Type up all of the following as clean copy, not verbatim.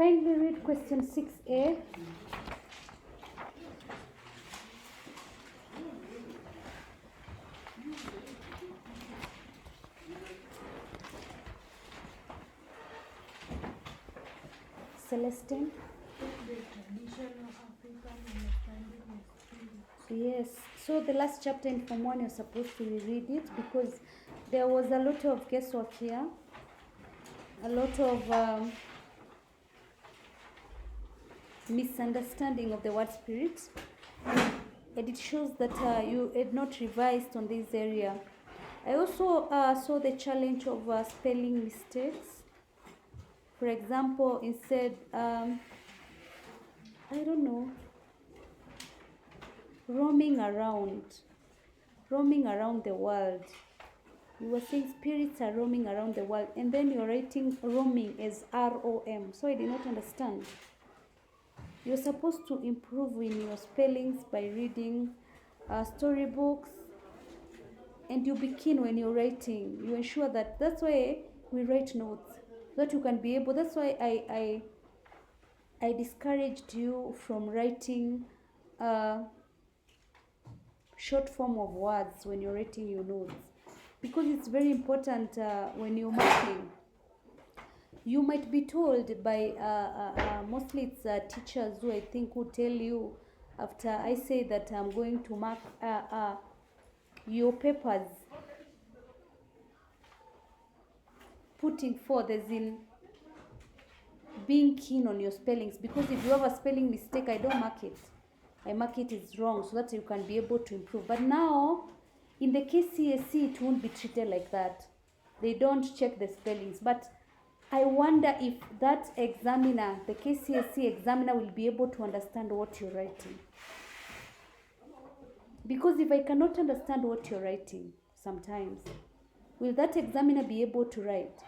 Kindly read question 6a. Celestine. The tradition of African understanding of spirit. Yes. So the last chapter in Form 1, you're supposed to reread it because there was a lot of guesswork here. A lot of misunderstanding of the word spirit. And it shows that you had not revised on this area. I also saw the challenge of spelling mistakes. For example, instead, I don't know, roaming around the world. You were saying spirits are roaming around the world, and then you're writing roaming as R-O-M. So I did not understand. You're supposed to improve in your spellings by reading storybooks, and you be keen when you're writing. You ensure that. That's why we write notes, so that you can be able. That's why I discouraged you from writing short form of words when you're writing your notes, because it's very important when you're marking. You might be told by mostly it's teachers who I think would tell you after I say that I'm going to mark your papers, putting forth as in being keen on your spellings, because if you have a spelling mistake, I don't mark it. I mark it is wrong so that you can be able to improve. But now, in the kcse, it won't be treated like that. They don't check the spellings. But I wonder if that examiner, the kcse examiner, will be able to understand what you're writing. Because if I cannot understand what you're writing sometimes, will that examiner be able to write?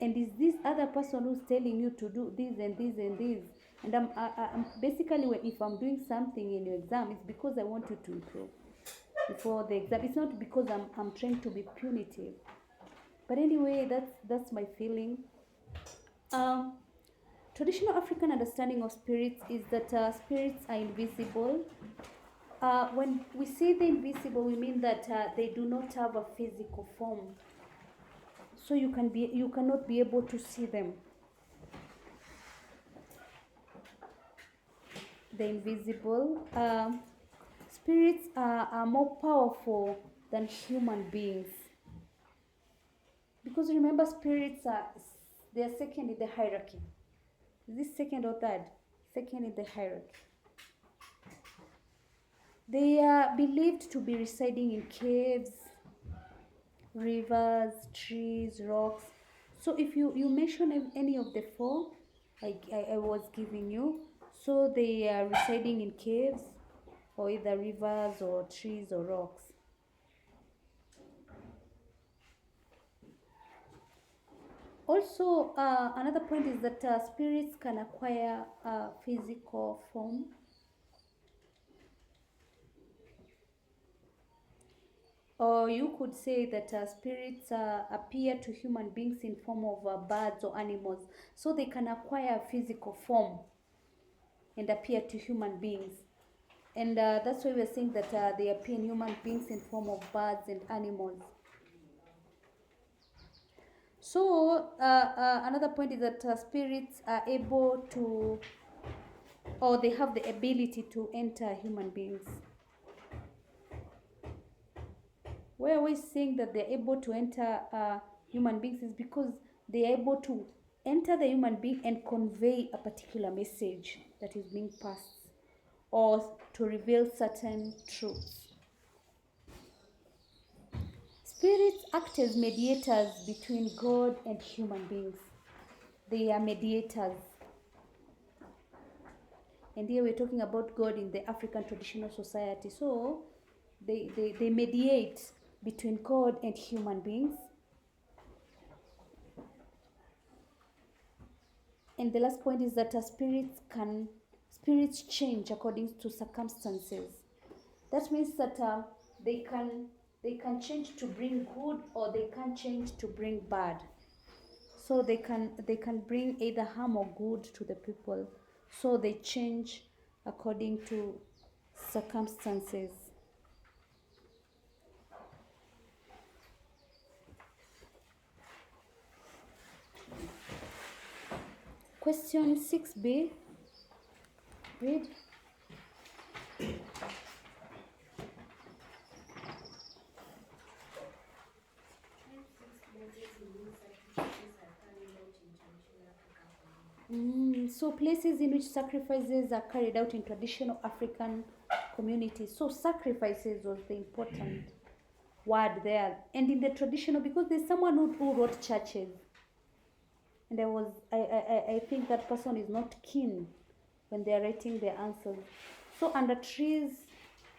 And is this other person who's telling you to do this and this and this? And I'm basically, if I'm doing something in your exam, it's because I want you to improve before the exam. It's not because I'm trying to be punitive. But anyway, that's my feeling. Traditional African understanding of spirits is that spirits are invisible. When we say the invisible, we mean that they do not have a physical form. So you cannot be able to see them. The invisible. Spirits are more powerful than human beings. Because remember, spirits they are second in the hierarchy. Is this second or third? Second in the hierarchy. They are believed to be residing in caves, rivers, trees, rocks. So if you mention any of the four I was giving you, so they are residing in caves or either rivers or trees or rocks. Also, another point is that spirits can acquire a physical form. Or you could say that spirits appear to human beings in form of birds or animals. So they can acquire a physical form and appear to human beings. And that's why we're saying that they appear in human beings in form of birds and animals. So another point is that spirits are able to, or they have the ability to enter human beings. We're always saying that they're able to enter human beings is because they're able to enter the human being and convey a particular message that is being passed, or to reveal certain truths. Spirits act as mediators between God and human beings. They are mediators. And here we're talking about God in the African traditional society. So they mediate between God and human beings. And the last point is that spirits change according to circumstances. That means that they can change to bring good, or they can change to bring bad. So they can bring either harm or good to the people. So they change according to circumstances. Question 6b. Read. So places in which sacrifices are carried out in traditional African communities. So sacrifices was the important word there. And in the traditional, because there's someone who wrote churches. And I think that person is not keen when they're writing their answers. So under trees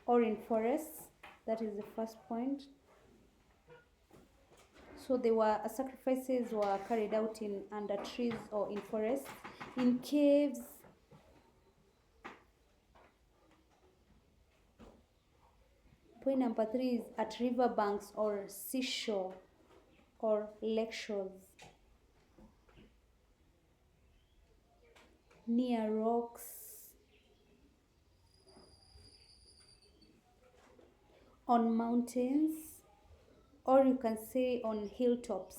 or in forests, that is the first point. So sacrifices were carried out in under trees or in forests, in caves. Point number 3 is at river banks or seashore or lake shores, near rocks, on mountains, or you can say on hilltops,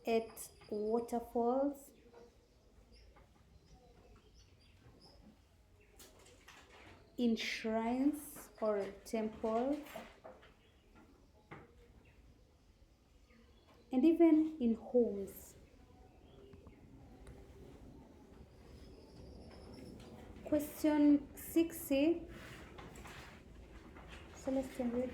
at waterfalls, in shrines or temples, and even in homes. Question 6c. Celestine, read.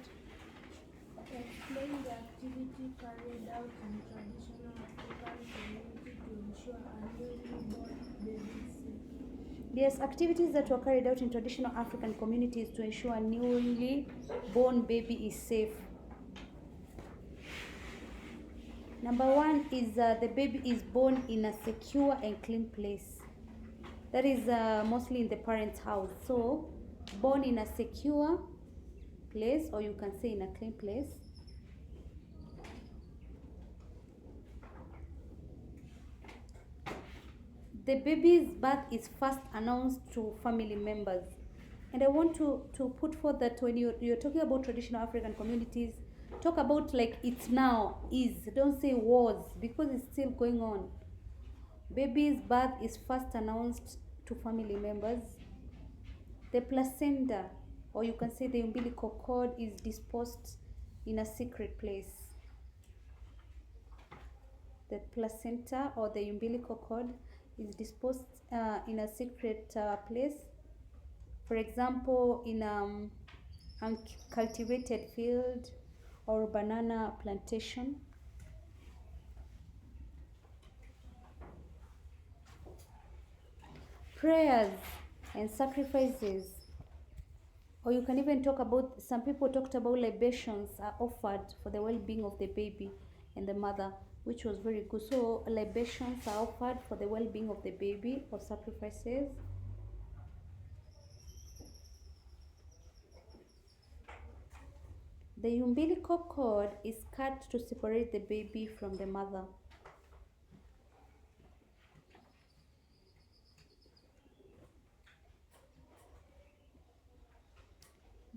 Explain the activity carried out in traditional African community to ensure a newly born baby is safe. Yes, activities that were carried out in traditional African communities to ensure a newly born baby is safe. Number 1 is the baby is born in a secure and clean place. That is mostly in the parent's house. So, born in a secure place, or you can say in a clean place. The baby's birth is first announced to family members. And I want to put forth that when you're talking about traditional African communities, talk about like it's now, is. Don't say was, because it's still going on. Baby's birth is first announced to family members. The placenta, or you can say the umbilical cord, is disposed in a secret place. The placenta or the umbilical cord is disposed in a secret place. For example, in uncultivated field or banana plantation. Prayers and sacrifices, or you can even talk about, some people talked about libations are offered for the well-being of the baby and the mother, which was very good. So libations are offered for the well-being of the baby, or sacrifices. The umbilical cord is cut to separate the baby from the mother.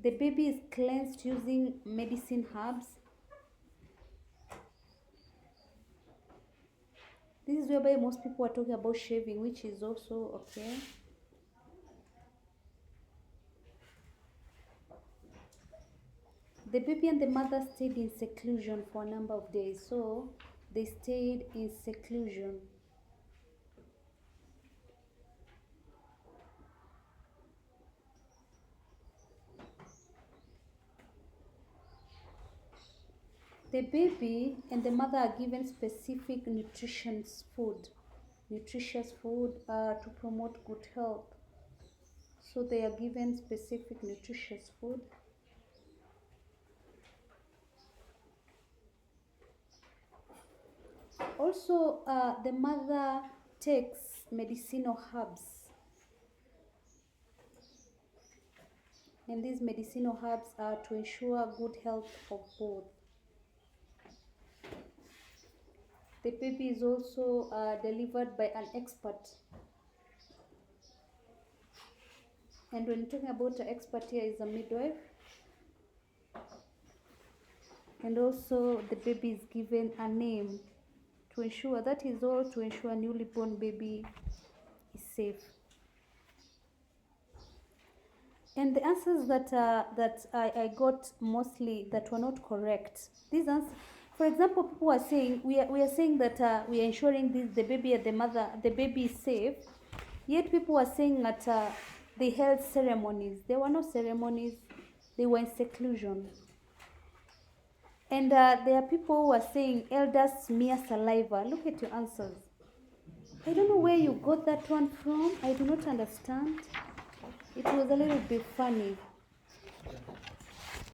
The baby is cleansed using medicine herbs. This is whereby most people are talking about shaving, which is also okay. The baby and the mother stayed in seclusion for a number of days. So they stayed in seclusion. The baby and the mother are given specific nutritious food to promote good health. So they are given specific nutritious food. Also, the mother takes medicinal herbs. And these medicinal herbs are to ensure good health of both. The baby is also delivered by an expert. And when talking about an expert here is a midwife. And also the baby is given a name to ensure, that is all, to ensure newly born baby is safe. And the answers that I got mostly that were not correct. These answers, for example, people are saying we are saying that we are ensuring the baby and the baby is safe. Yet people are saying that they held ceremonies. There were no ceremonies. They were in seclusion. And there are people who are saying elders smear saliva. Look at your answers. I don't know where you got that one from. I do not understand. It was a little bit funny.